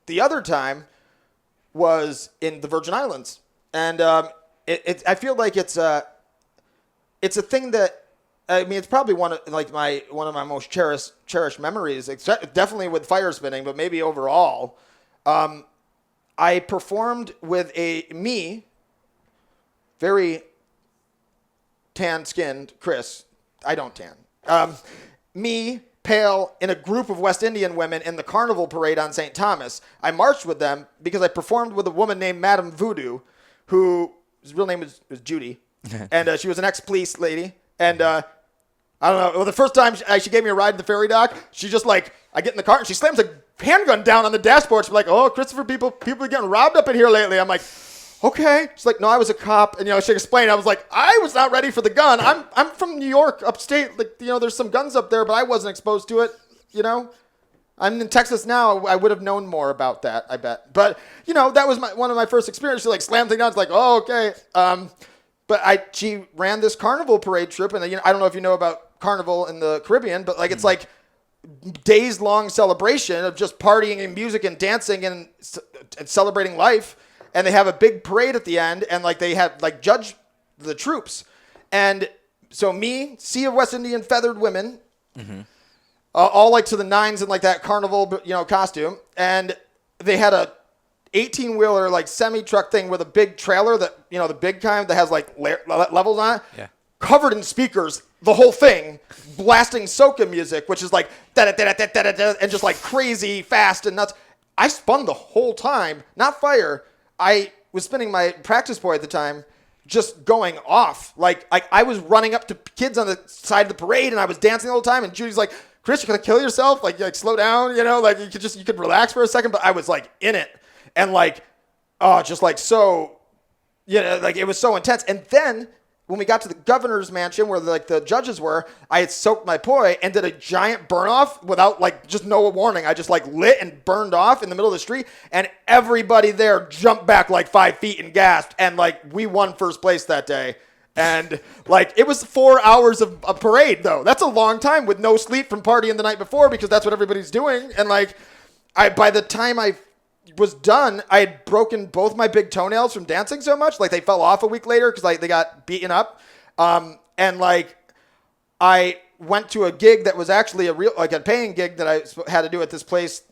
The other time was in the Virgin Islands, and I feel like it's a thing that, I mean, it's probably one of my most cherished memories. Definitely with fire spinning, but maybe overall. I performed with very tan-skinned Chris. I don't tan. Pale, in a group of West Indian women in the carnival parade on St. Thomas. I marched with them because I performed with a woman named Madame Voodoo, whose real name was Judy, and she was an ex-police lady. And I don't know, well, the first time she gave me a ride to the ferry dock, she just like, I get in the car and she slams a handgun down on the dashboard. She's like, "Oh, Christopher, people are getting robbed up in here lately." I'm like, okay. She's like, "No, I was a cop." And, she explained. I was like, I was not ready for the gun. I'm from New York, upstate. Like, there's some guns up there, but I wasn't exposed to it, I'm in Texas now. I would have known more about that, I bet. But, that was one of my first experiences. She, like, slammed things down. It's like, oh, okay. But she ran this carnival parade trip. And, I don't know if you know about carnival in the Caribbean, but, like, it's like days-long celebration of just partying and music and dancing and celebrating life. And they have a big parade at the end, and like they have like judge the troops. And So me, sea of West Indian feathered women, all like to the nines in like that carnival, costume. And they had a 18-wheeler like semi-truck thing with a big trailer that, the big kind that has like levels on it.
Yeah.
Covered in speakers, the whole thing, blasting soca music, which is like da-da-da-da-da-da-da, and just like crazy fast and nuts. I spun the whole time, not fire. I was spinning my practice boy at the time, just going off. Like I was running up to kids on the side of the parade, and I was dancing the whole time. And Judy's like, "Chris, you're gonna kill yourself? Like slow down, like you could relax for a second." But I was like in it, and like, just like so, like it was so intense. And then when we got to the governor's mansion where like the judges were, I had soaked my poi and did a giant burn off without like just no warning. I just like lit and burned off in the middle of the street, and everybody there jumped back like 5 feet and gasped. And like we won first place that day. And like it was 4 hours of a parade though. That's a long time with no sleep from partying the night before, because that's what everybody's doing. And like by the time I was done, I had broken both my big toenails from dancing so much. Like they fell off a week later because like they got beaten up. And like I went to a gig that was actually a paying gig that I had to do at this place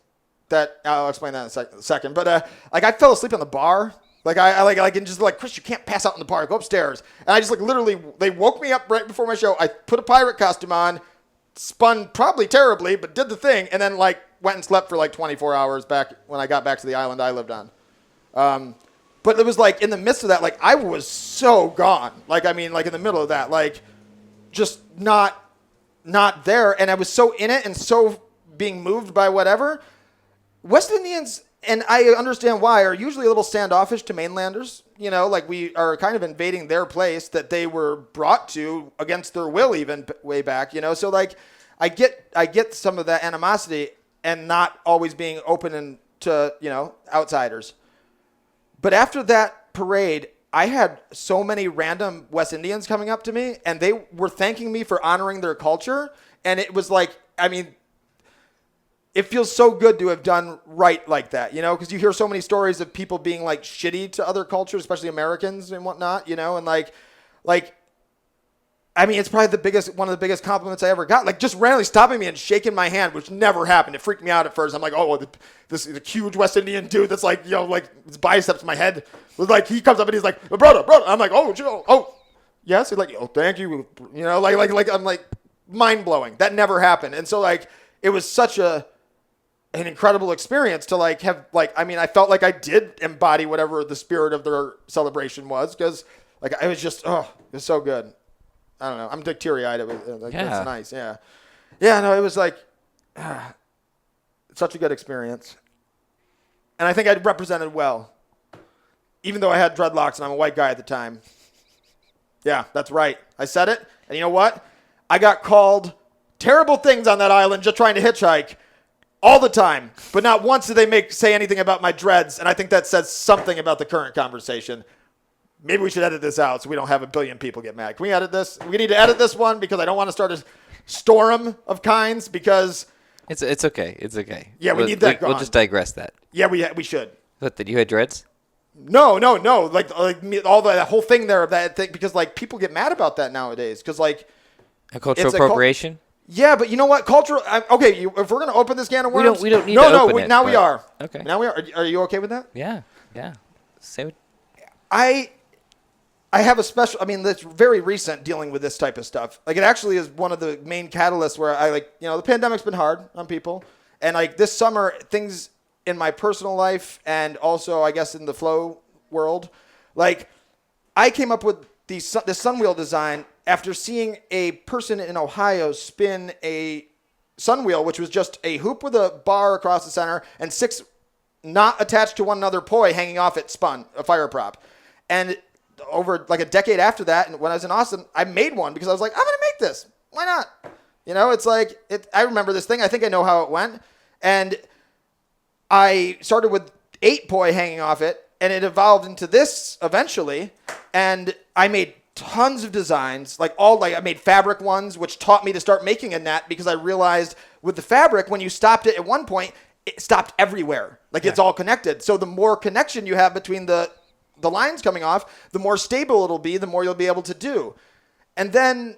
that I'll explain that in a second. But like I fell asleep on the bar. Like I can just like, Chris, you can't pass out in the bar. Go upstairs. And I just like literally, they woke me up right before my show. I put a pirate costume on, spun probably terribly, but did the thing, and then like went and slept for like 24 hours back when I got back to the island I lived on. But it was like in the midst of that, like I was so gone. Like, I mean, like in the middle of that, like just not there. And I was so in it and so being moved by whatever. West Indians, and I understand why, are usually a little standoffish to mainlanders. Like we are kind of invading their place that they were brought to against their will even way back, So like I get some of that animosity and not always being open to, outsiders. But after that parade, I had so many random West Indians coming up to me, and they were thanking me for honoring their culture. And it was like, I mean, it feels so good to have done right like that, because you hear so many stories of people being like shitty to other cultures, especially Americans and whatnot, and like, I mean, it's probably one of the biggest compliments I ever got. Like just randomly stopping me and shaking my hand, which never happened. It freaked me out at first. I'm like, oh, this is a huge West Indian dude that's like, like his biceps in my head. Like he comes up and he's like, brother. I'm like, oh, yes. He's like, oh, thank you. Like I'm like mind blowing. That never happened. And so like, it was such an incredible experience to like have like, I mean, I felt like I did embody whatever the spirit of their celebration was, because like I was just, it was so good. I don't know. I'm teary-eyed. It was like, That's nice. Yeah. Yeah, no, it was like such a good experience. And I think I represented well, even though I had dreadlocks and I'm a white guy at the time. Yeah, that's right. I said it. And you know what? I got called terrible things on that island just trying to hitchhike all the time. But not once did they say anything about my dreads. And I think that says something about the current conversation. Maybe we should edit this out so we don't have a billion people get mad. Can we edit this? We need to edit this one because I don't want to start a storm of kinds because...
It's okay. It's okay.
Yeah, we need that gone.
We'll just digress that.
Yeah, we should.
What, that you had dreads?
No. Like all that whole thing there of that thing, because like people get mad about that nowadays because like...
A cultural appropriation?
Yeah, but you know what? Cultural... Okay, if we're going to open this can of worms...
We don't need to open it.
Now we are.
Okay.
Now we are. Are you okay with that?
Yeah. Say what...
I have a special, I mean, that's very recent dealing with this type of stuff. Like, it actually is one of the main catalysts where I, like, the pandemic's been hard on people. And, like, this summer, things in my personal life and also, I guess, in the flow world, like, I came up with the sunwheel design after seeing a person in Ohio spin a sunwheel, which was just a hoop with a bar across the center and 6 not attached to one another poi hanging off it spun, a fire prop. And over like a decade after that, and when I was in Austin, I made one because I was like, I'm going to make this. Why not? It's like, I remember this thing. I think I know how it went. And I started with 8 poi hanging off it, and it evolved into this eventually. And I made tons of designs, I made fabric ones, which taught me to start making a net because I realized with the fabric, when you stopped it at one point, it stopped everywhere. It's all connected. So the more connection you have between the lines coming off, the more stable it'll be, the more you'll be able to do. And then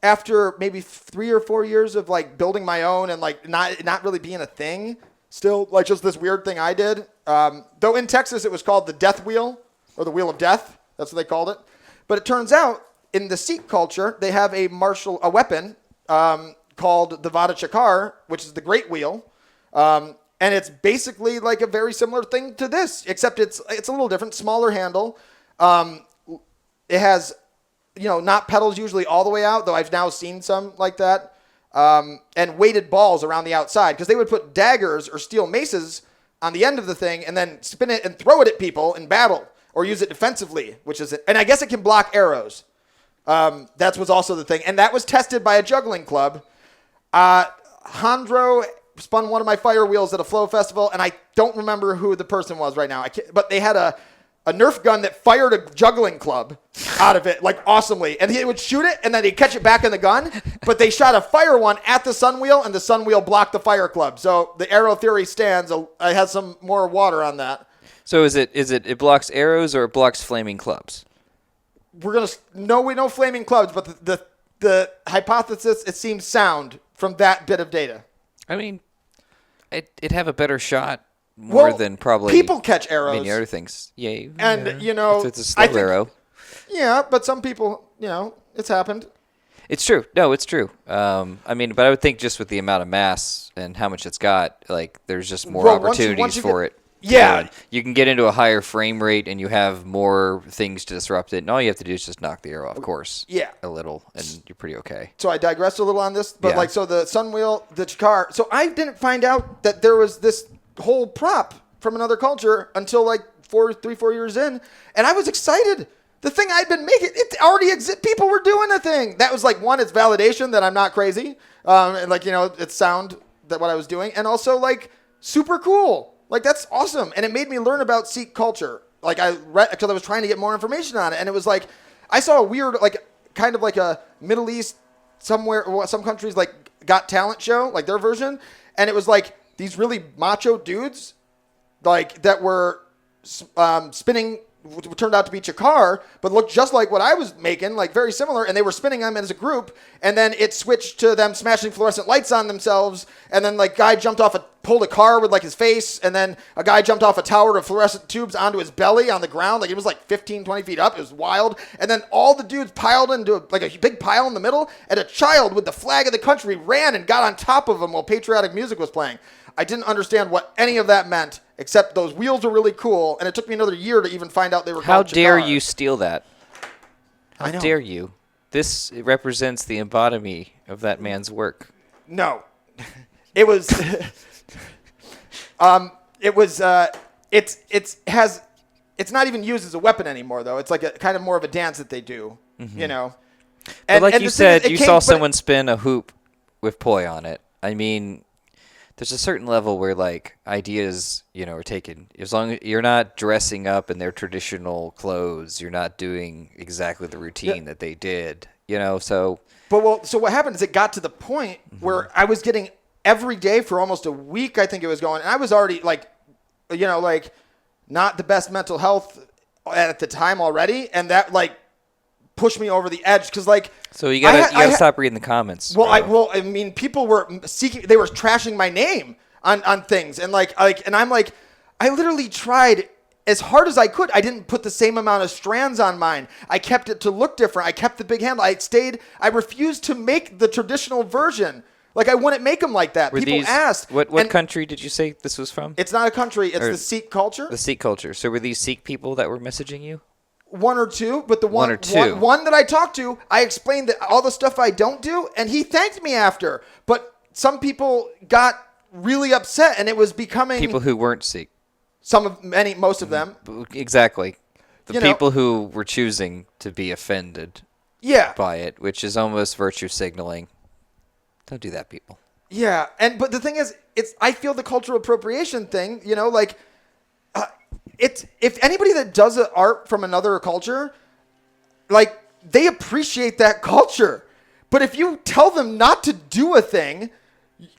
after maybe 3 or 4 years of like building my own and like not really being a thing, still like just this weird thing I did. Though in Texas it was called the death wheel or the wheel of death. That's what they called it. But it turns out in the Sikh culture they have a weapon called the Vada Chakar, which is the great wheel. And it's basically like a very similar thing to this, except it's a little different, smaller handle. It has, not pedals usually all the way out, though I've now seen some like that. And weighted balls around the outside, because they would put daggers or steel maces on the end of the thing and then spin it and throw it at people in battle or use it defensively, and I guess it can block arrows. That was also the thing. And that was tested by a juggling club. Hondro spun one of my fire wheels at a flow festival, and I don't remember who the person was right now. But they had a Nerf gun that fired a juggling club out of it, like awesomely. And he would shoot it, and then he'd catch it back in the gun. But they shot a fire one at the sunwheel, and the sunwheel blocked the fire club. So the arrow theory stands. I had some more water on that.
So it blocks arrows or it blocks flaming clubs?
We know flaming clubs, but the hypothesis, it seems sound from that bit of data.
I mean, it'd have a better shot more than probably
people catch arrows.
Many other things. Yeah.
And,
if it's a slow arrow.
Yeah, but some people, it's happened.
It's true. No, it's true. But I would think just with the amount of mass and how much it's got, like, there's just more opportunities for it.
Yeah.
You can get into a higher frame rate and you have more things to disrupt it. And all you have to do is just knock the arrow off course.
Yeah.
A little, and you're pretty okay.
So I digressed a little on this, but so the sunwheel, the Chakar. So I didn't find out that there was this whole prop from another culture until like 4 years in. And I was excited. The thing I'd been making, it already exists. People were doing the thing. That was like, one, it's validation that I'm not crazy. And like, it's sound that what I was doing. And also like super cool. Like, that's awesome. And it made me learn about Sikh culture. Like, I read, because I was trying to get more information on it. And it was like, I saw a weird, like, kind of like a Middle East somewhere, some countries, like, Got Talent show, like their version. And it was like these really macho dudes, like, that were spinning, what turned out to be Chakar, but looked just like what I was making, like very similar, and they were spinning them as a group, and then it switched to them smashing fluorescent lights on themselves, and then like guy pulled a car with like his face, and then a guy jumped off a tower of fluorescent tubes onto his belly on the ground, like it was like 15, 20 feet up, it was wild, and then all the dudes piled into a big pile in the middle, and a child with the flag of the country ran and got on top of them while patriotic music was playing. I didn't understand what any of that meant, except those wheels were really cool, and it took me another year to even find out they were called Chakar.
How dare you steal that?
I know.
How dare you? This represents the embodiment of that man's work.
No. It was it's not even used as a weapon anymore though. It's like a kind of more of a dance that they do,
But like you said, you saw someone spin a hoop with poi on it. I mean, there's a certain level where like ideas, are taken. As long as you're not dressing up in their traditional clothes, you're not doing exactly the routine that they did, so.
So what happened is it got to the point where I was getting every day for almost a week, I think it was going, and I was already like, not the best mental health at the time already. And that like pushed me over the edge because like,
so you gotta stop reading the comments.
Well, I mean, people were they were trashing my name on things, and and I'm like, I literally tried as hard as I could. I didn't put the same amount of strands on mine. I kept it to look different. I kept the big handle. I refused to make the traditional version. Like I wouldn't make them like that. People asked.
What country did you say this was from?
It's not a country. It's the Sikh culture.
The Sikh culture. So were these Sikh people that were messaging you?
One or two, but one that I talked to, I explained that all the stuff I don't do, and he thanked me after. But some people got really upset, and it was becoming
people who weren't Sikh.
Most of them.
Exactly. The people who were choosing to be offended by it, which is almost virtue signaling. Don't do that, people.
Yeah, but the thing is, I feel the cultural appropriation thing, it's if anybody that does art from another culture, like they appreciate that culture. But if you tell them not to do a thing,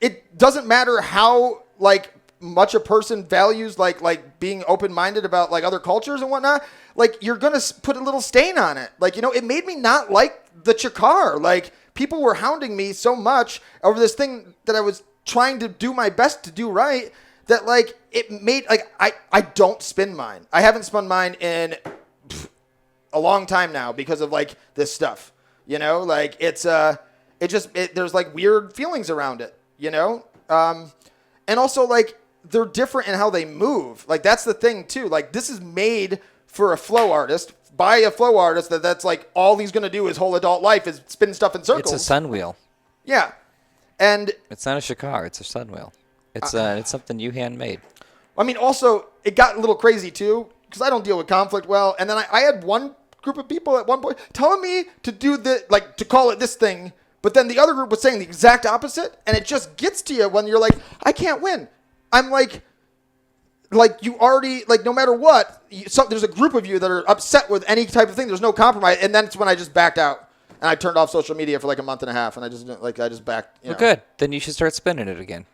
it doesn't matter how like much a person values like being open-minded about like other cultures and whatnot. Like you're gonna put a little stain on it. Like it made me not like the Chakar. Like people were hounding me so much over this thing that I was trying to do my best to do right that like it made like I don't spin mine. I haven't spun mine in a long time now because of like this stuff. Like it's there's like weird feelings around it, and also like they're different in how they move. Like that's the thing too. Like this is made for a flow artist by a flow artist that's like all he's going to do his whole adult life is spin stuff in circles.
It's a sunwheel.
Yeah. And
it's not a shikar, it's a sunwheel. It's something you handmade.
I mean, also it got a little crazy too because I don't deal with conflict well. And then I had one group of people at one point telling me to do to call it this thing, but then the other group was saying the exact opposite, and it just gets to you when you're like, I can't win. I'm like you already, like, no matter what, there's a group of you that are upset with any type of thing. There's no compromise, and then it's when I just backed out, and I turned off social media for like a month and a half, and I just backed.
Well, good. Then you should start spinning it again.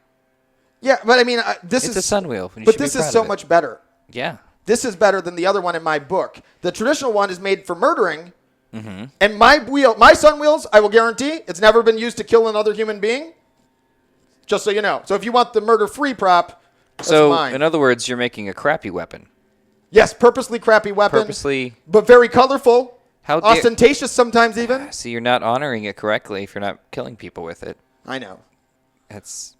Yeah, but I mean,
it's a sunwheel.
But this is so much better.
Yeah.
This is better than the other one in my book. The traditional one is made for murdering, and my sunwheels, I will guarantee, it's never been used to kill another human being. Just so you know. So if you want the murder-free prop, that's mine.
In other words, you're making a crappy weapon.
Yes, purposely crappy weapon. But very colorful. Ostentatious sometimes even.
See, you're not honoring it correctly if you're not killing people with it.
I know.
That's...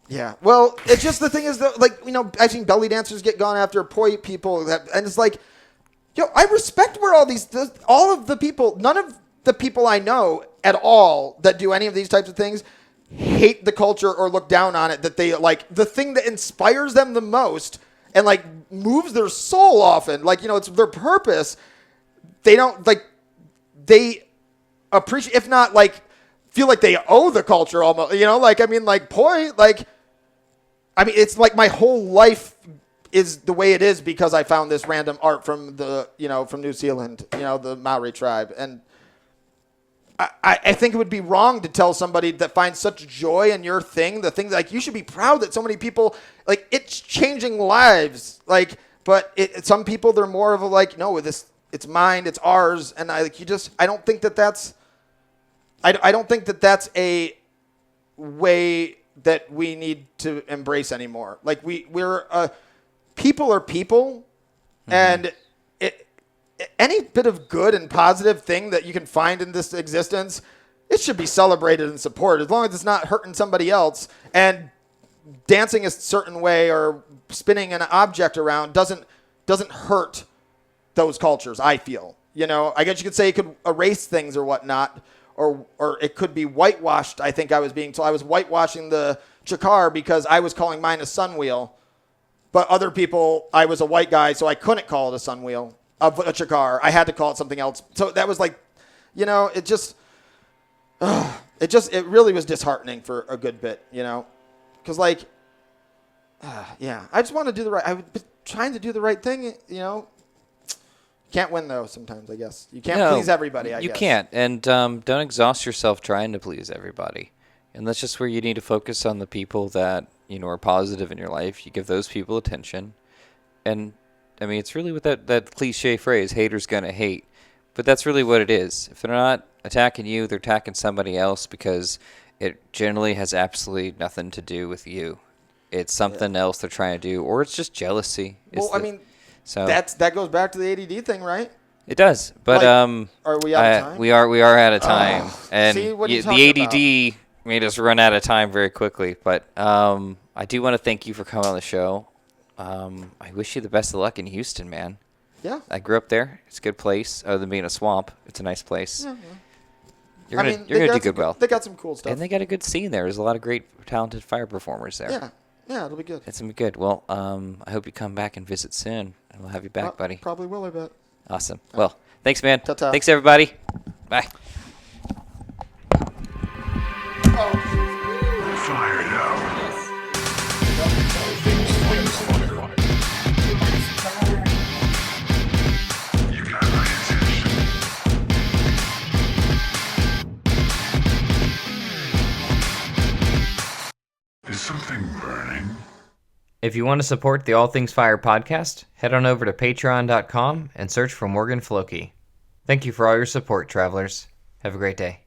Yeah. Well, it's just the thing is that, like, I've seen belly dancers get gone after poi people. And it's like, I respect where all of the people, none of the people I know at all that do any of these types of things hate the culture or look down on it, that they like the thing that inspires them the most and like moves their soul often, like, it's their purpose. They don't like, they appreciate, if not like feel like they owe the culture almost, like, I mean, like poi, like, I mean, it's like my whole life is the way it is because I found this random art from from New Zealand, the Maori tribe. And I think it would be wrong to tell somebody that finds such joy in your thing, the thing, like, you should be proud that so many people, like, it's changing lives. Like, but some people, they're more of a like, no, it's mine, it's ours. And I don't think that's a way that we need to embrace anymore. Like people are people, and any bit of good and positive thing that you can find in this existence, it should be celebrated and supported as long as it's not hurting somebody else. And dancing a certain way or spinning an object around doesn't hurt those cultures, I feel. I guess you could say it could erase things or whatnot, or it could be whitewashed. I think I was being told I was whitewashing the chikar because I was calling mine a sunwheel, but other people, I was a white guy, so I couldn't call it a sunwheel. Of a chikar, I had to call it something else. So that was like, it really was disheartening for a good bit, because like, I just want to do the right. I've been trying to do the right thing, Can't win though. Sometimes I guess you can't please everybody. I guess
you can't, and don't exhaust yourself trying to please everybody. And that's just where you need to focus on the people that are positive in your life. You give those people attention, and I mean, it's really what that cliche phrase, haters gonna hate. But that's really what it is. If they're not attacking you, they're attacking somebody else because it generally has absolutely nothing to do with you. It's something else they're trying to do, or it's just jealousy.
That goes back to the ADD thing, right?
It does. But
are we out of time?
We are out of time. And
see, what are you
the
talking
ADD made us run out of time very quickly. But I do want to thank you for coming on the show. I wish you the best of luck in Houston, man.
Yeah.
I grew up there. It's a good place. Other than being a swamp, it's a nice place.
Yeah.
You're gonna do good well.
They got some cool stuff.
And they got a good scene there. There's a lot of great, talented fire performers there.
Yeah. Yeah, it'll be good.
It's gonna be good. Well, I hope you come back and visit soon, and we'll have you back, buddy.
Probably will, I bet.
Awesome. Well, thanks, man.
Ta-ta.
Thanks, everybody. Bye.
Fired up. You got my attention. Is something burning?
If you want to support the All Things Fire podcast, head on over to patreon.com and search for Morgan Floki. Thank you for all your support, travelers. Have a great day.